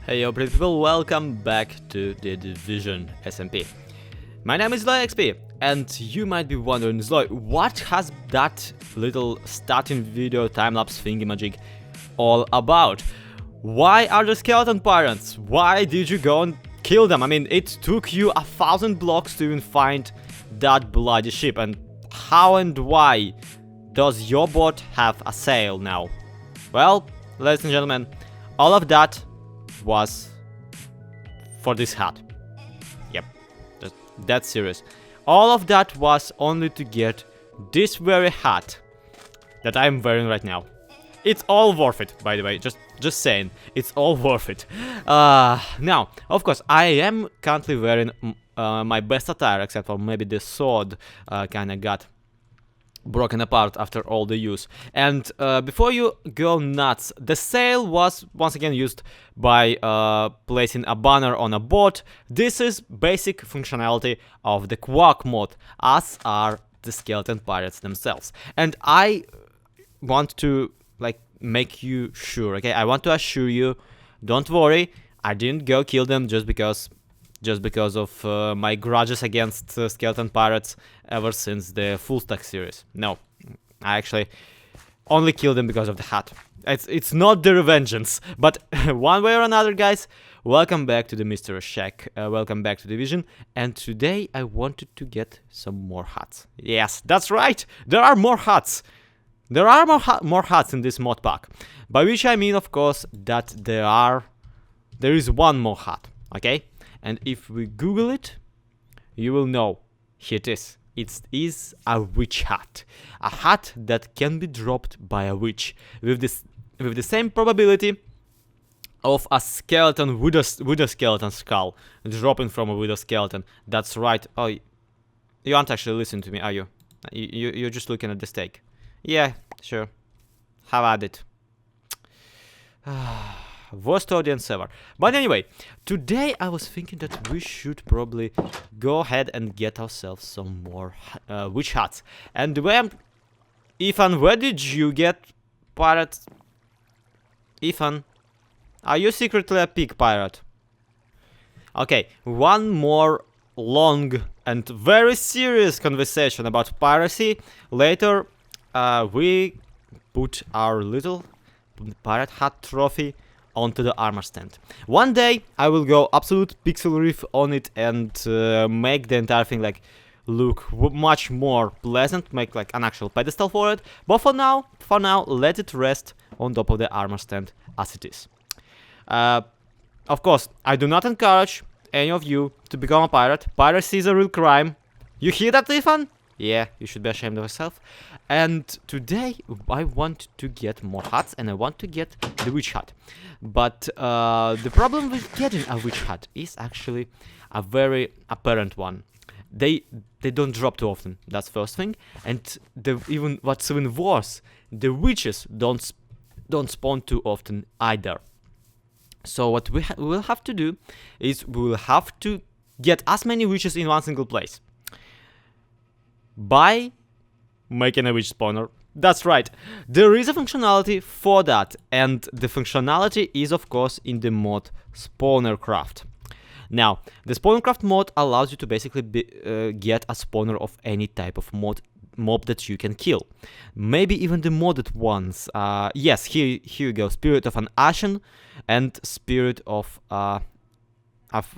Hey yo pretty people, welcome back to the Division SMP. My name is XP, and you might be wondering, Zloy, what has that little starting video time-lapse thingy-magic all about? Why are the skeleton pirates? Why did you go and kill them? I mean, it took you 1,000 blocks to even find that bloody ship, and how and why does your boat have a sail now? Well, ladies and gentlemen, all of that was for this hat. Yep, that's serious. All of that was only to get this very hat that I'm wearing right now. It's all worth it, by the way, just saying, it's all worth it. Now, of course, I am currently wearing my best attire, except for maybe the sword kinda got broken apart after all the use. And before you go nuts, the sail was once again used by placing a banner on a boat. This is basic functionality of the Quark mod, as are the skeleton pirates themselves. And I want to make you sure, okay? I want to assure you, don't worry, I didn't go kill them just because of my grudges against skeleton pirates ever since the full stack series. No, I actually only killed them because of the hat. It's not the revengeance, but one way or another, guys, welcome back to the Mystery Shack, welcome back to Division, and today I wanted to get some more hats. Yes, that's right, there are more hats. There are more hats in this mod pack, by which I mean, of course, that there is one more hat, okay? And if we Google it, you will know. Here it is. It is a witch hat. A hat that can be dropped by a witch with the same probability of a skeleton with a skeleton skull dropping from a widow skeleton. That's right. Oh, you aren't actually listening to me, are you? You're just looking at the stake. Yeah, sure. Have at it. Worst audience ever. But anyway, today I was thinking that we should probably go ahead and get ourselves some more witch hats. And Ethan, where did you get pirates? Ethan, are you secretly a pig pirate? Okay, one more long and very serious conversation about piracy. Later, we put our little pirate hat trophy onto the armor stand. One day I will go absolute pixel riff on it and make the entire thing look much more pleasant, make an actual pedestal for it. But for now, let it rest on top of the armor stand as it is. Of course, I do not encourage any of you to become a pirate. Piracy is a real crime. You hear that, Ethan? Yeah, you should be ashamed of yourself. And today I want to get more hats, and I want to get the witch hat. But the problem with getting a witch hat is actually a very apparent one. They don't drop too often. That's first thing. And what's even worse, the witches don't spawn too often either. So what we will have to do is we will have to get as many witches in one single place by making a witch spawner. That's right, there is a functionality for that, and the functionality is of course in the mod Spawner Craft. Now, the Spawner Craft mod allows you to basically get a spawner of any type of mob that you can kill. Maybe even the modded ones. Yes, here you go, Spirit of an Ashen and Spirit of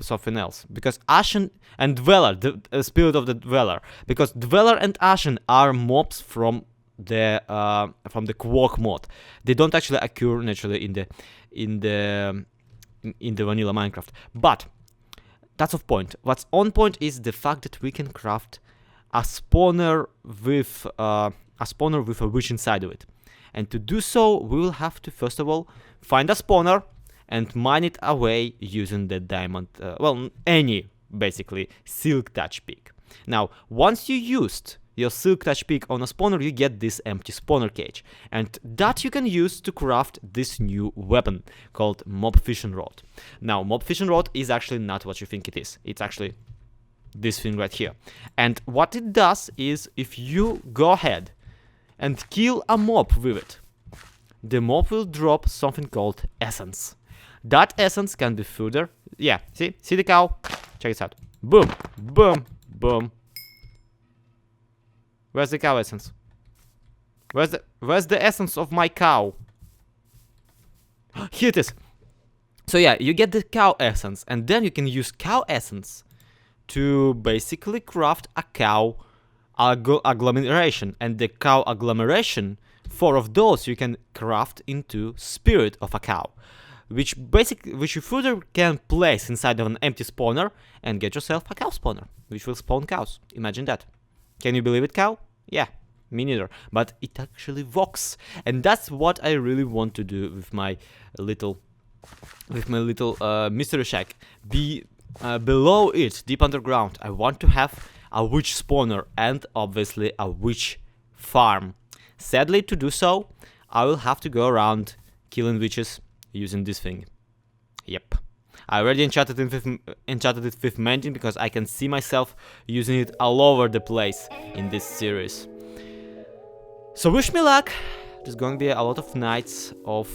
something else, because Ashen and Dweller, the Spirit of the Dweller, because Dweller and Ashen are mobs from the Quark mod. They don't actually occur naturally in the vanilla Minecraft, but that's off point. What's on point is the fact that we can craft a spawner with a witch inside of it, and to do so we will have to first of all find a spawner and mine it away using the diamond, any basically silk touch pick. Now, once you used your silk touch pick on a spawner, you get this empty spawner cage, and that you can use to craft this new weapon called Fission Rod. Now, Fission Rod is actually not what you think it is. It's actually this thing right here. And what it does is, if you go ahead and kill a mob with it, the mob will drop something called essence. That essence can be further. Yeah, see the cow? Check this out. Boom, boom, boom. Where's the cow essence? Where's the essence of my cow? Here it is. So yeah, you get the cow essence, and then you can use cow essence to basically craft a cow agglomeration, and the cow agglomeration, 4 of those you can craft into spirit of a cow, which you further can place inside of an empty spawner and get yourself a cow spawner, which will spawn cows. Imagine that. Can you believe it, cow? Yeah, me neither, but it actually works, and that's what I really want to do with my little mystery shack. Below it, deep underground, I want to have a witch spawner and obviously a witch farm. Sadly, to do so, I will have to go around killing witches using this thing. Yep. I already enchanted it with mending because I can see myself using it all over the place in this series. So wish me luck. There's going to be a lot of nights of,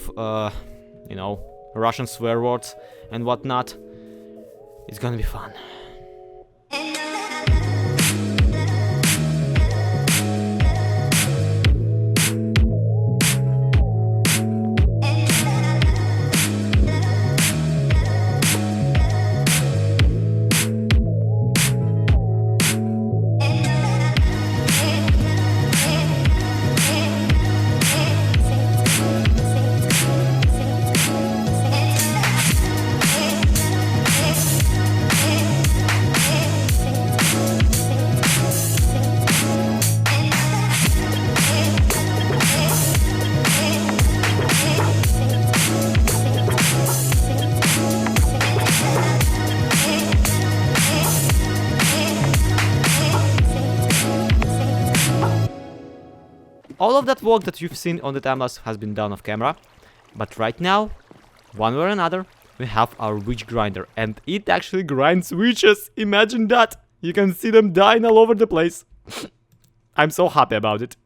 you know, Russian swear words and whatnot. It's gonna be fun. All of that work that you've seen on the time-lapse has been done off camera, but right now, one way or another, we have our witch grinder, and it actually grinds witches. Imagine that! You can see them dying all over the place. I'm so happy about it.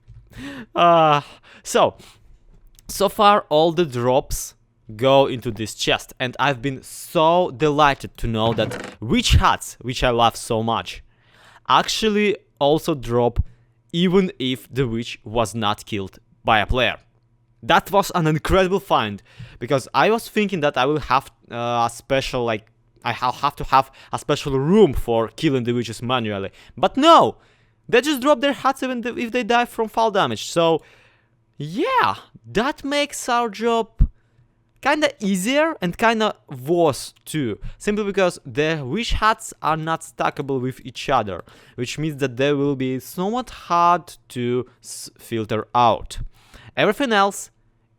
So far all the drops go into this chest, and I've been so delighted to know that witch hats, which I love so much, actually also drop even if the witch was not killed by a player. That was an incredible find, because I was thinking that I will have a special, like, I'll have to have a special room for killing the witches manually. But no! They just drop their hats even if they die from fall damage. So, yeah, that makes our job kinda easier and kinda worse too. Simply because the witch hats are not stackable with each other, which means that they will be somewhat hard to filter out. Everything else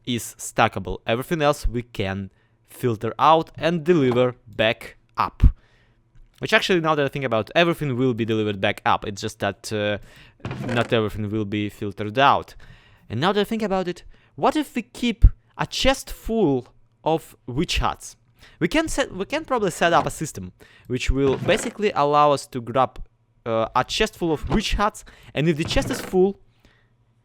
is stackable. Everything else we can filter out and deliver back up. Which actually, now that I think about it, everything will be delivered back up. It's just that not everything will be filtered out. And now that I think about it, what if we keep a chest full of witch hats? We can probably set up a system which will basically allow us to grab a chest full of witch hats, and if the chest is full,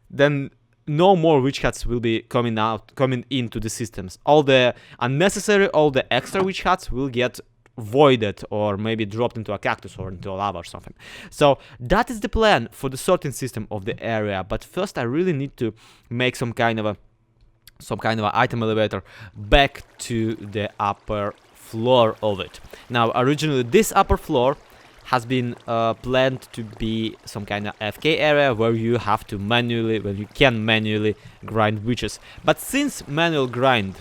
then no more witch hats will be coming into the systems. All the unnecessary, all the extra witch hats will get voided or maybe dropped into a cactus or into a lava or something. So that is the plan for the sorting system of the area. But first I really need to make some kind of an item elevator back to the upper floor of it. Now originally this upper floor has been planned to be some kind of FK area where you can manually grind witches. But since manual grind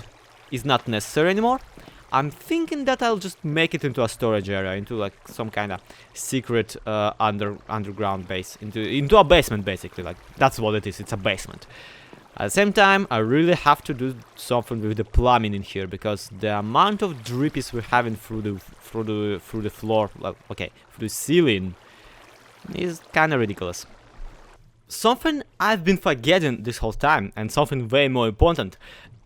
is not necessary anymore, I'm thinking that I'll just make it into a storage area, into like some kind of secret underground base, into a basement basically. Like that's what it is. It's a basement. At the same time, I really have to do something with the plumbing in here, because the amount of drippies we're having through the floor, well, okay, through the ceiling, is kind of ridiculous. Something I've been forgetting this whole time, and something way more important,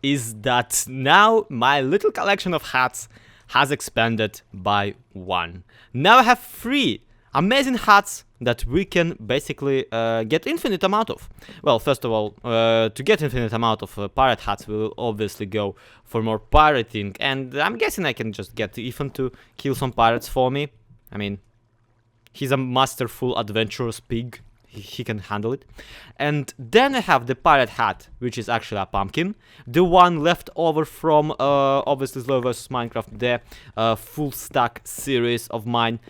is that now my little collection of hats has expanded by 1. Now I have 3 amazing hats that we can basically get infinite amount of. Well, first of all, to get infinite amount of pirate hats, we will obviously go for more pirating, and I'm guessing I can just get Ethan to kill some pirates for me. I mean, he's a masterful, adventurous pig. He can handle it. And then I have the pirate hat, which is actually a pumpkin. The one left over from, obviously, Slow vs. Minecraft, the full stack series of mine.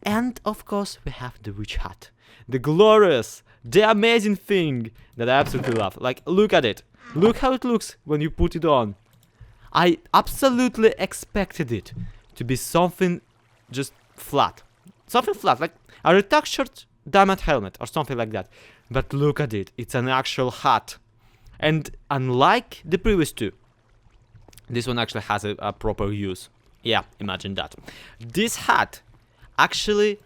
And, of course, we have the witch hat. The glorious, the amazing thing that I absolutely love. Like, look at it. Look how it looks when you put it on. I absolutely expected it to be something just flat. Something flat, like a retextured diamond helmet or something like that. But look at it, it's an actual hat. And unlike the previous two, this one actually has a proper use. Yeah, imagine that. This hat actually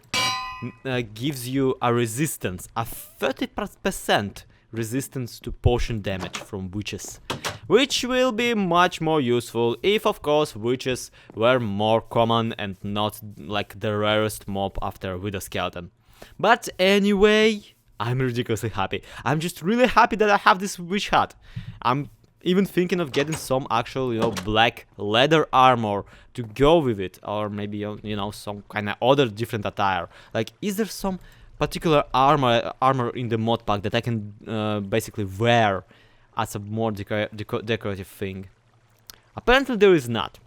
gives you a resistance, a 30% resistance to potion damage from witches, which will be much more useful if, of course, witches were more common and not like the rarest mob after Widow Skeleton. But anyway, I'm ridiculously happy. I'm just really happy that I have this witch hat. I'm even thinking of getting some actual, you know, black leather armor to go with it, or maybe, you know, some kind of other different attire. Like, is there some particular armor in the mod pack that I can basically wear as a more decorative thing? Apparently there is not,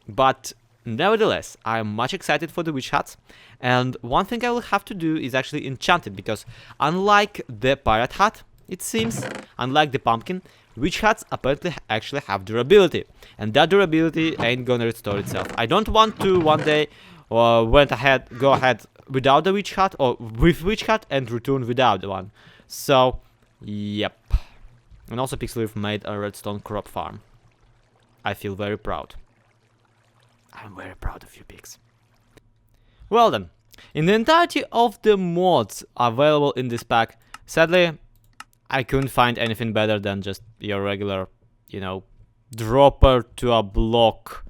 but nevertheless, I am much excited for the witch hats, and one thing I will have to do is actually enchant it, because unlike the pirate hat, it seems, unlike the pumpkin, witch hats apparently actually have durability, and that durability ain't gonna restore itself. I don't want to one day go ahead without the witch hat, or with witch hat, and return without the one. So, yep. And also Pixelleaf made a redstone crop farm. I feel very proud. I'm very proud of you, pigs. Well then, in the entirety of the mods available in this pack, sadly, I couldn't find anything better than just your regular, you know, dropper to a block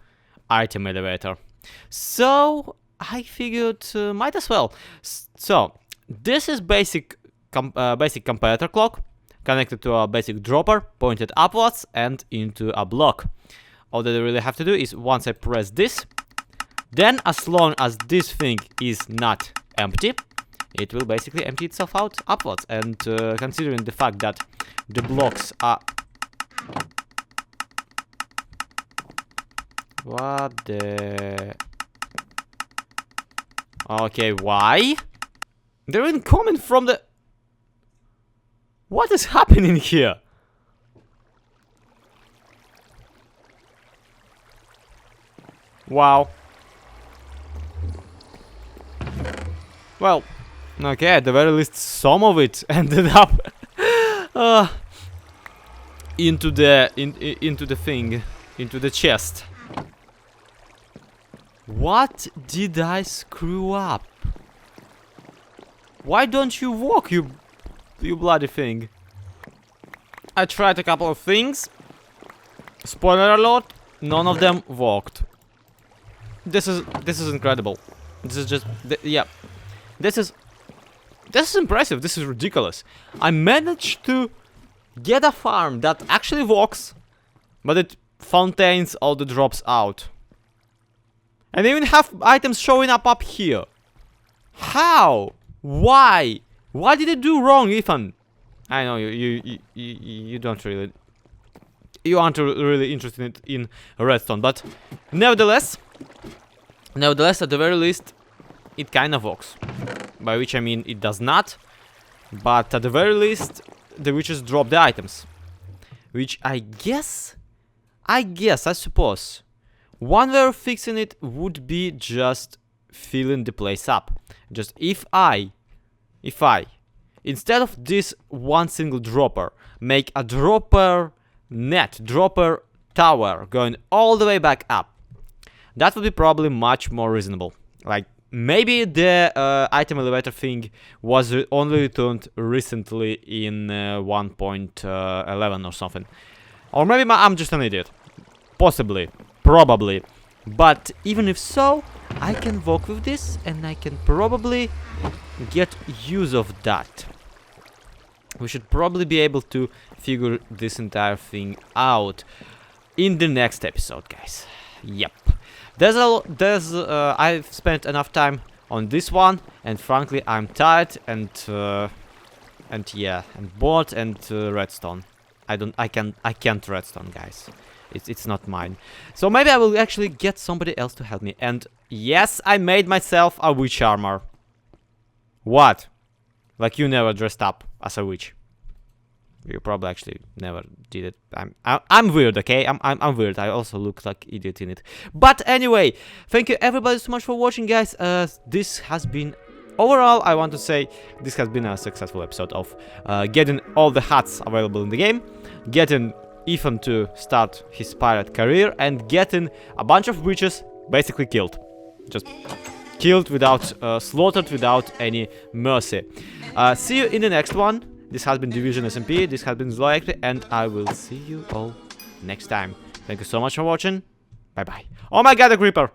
item elevator. So, I figured might as well. So, this is basic comparator clock, connected to a basic dropper, pointed upwards and into a block. All that I really have to do is, once I press this, then as long as this thing is not empty, it will basically empty itself out upwards. And considering the fact that the blocks are... What the... Okay, why? They're incoming from the... What is happening here? Wow. Well, okay, at the very least some of it ended up into the thing, into the chest. What did I screw up? Why don't you walk, you bloody thing? I tried a couple of things. Spoiler alert, none of them worked. This is incredible. This is just yeah. This is impressive. This is ridiculous. I managed to get a farm that actually works, but it fountains all the drops out. And even have items showing up here. How? Why? What did it do wrong, Ethan? I know you don't really, you aren't really interested in redstone, but nevertheless, at the very least, it kind of works. By which I mean it does not, but at the very least, the witches drop the items, which I suppose, one way of fixing it would be just filling the place up. Just if I, instead of this one single dropper, make a dropper tower going all the way back up, that would be probably much more reasonable. Like, maybe the item elevator thing was only returned recently in 1.11 or something. Or maybe I'm just an idiot. Possibly. Probably. But even if so, I can work with this, and I can probably get use of that. We should probably be able to figure this entire thing out in the next episode, guys. Yep. I've spent enough time on this one, and frankly, I'm tired and bored and redstone. I can't redstone, guys. It's not mine. So maybe I will actually get somebody else to help me. And yes, I made myself a witch armor. What? Like you never dressed up as a witch. You probably actually never did it. I'm weird, okay? I'm weird. I also look like idiot in it. But anyway, thank you everybody so much for watching, guys. This has been overall, I want to say this has been a successful episode of getting all the hats available in the game, getting Ethan to start his pirate career, and getting a bunch of witches basically killed. Just killed without, slaughtered without any mercy. See you in the next one. This has been Division SMP, this has been Galore, and I will see you all next time. Thank you so much for watching. Bye bye. Oh my god, a creeper!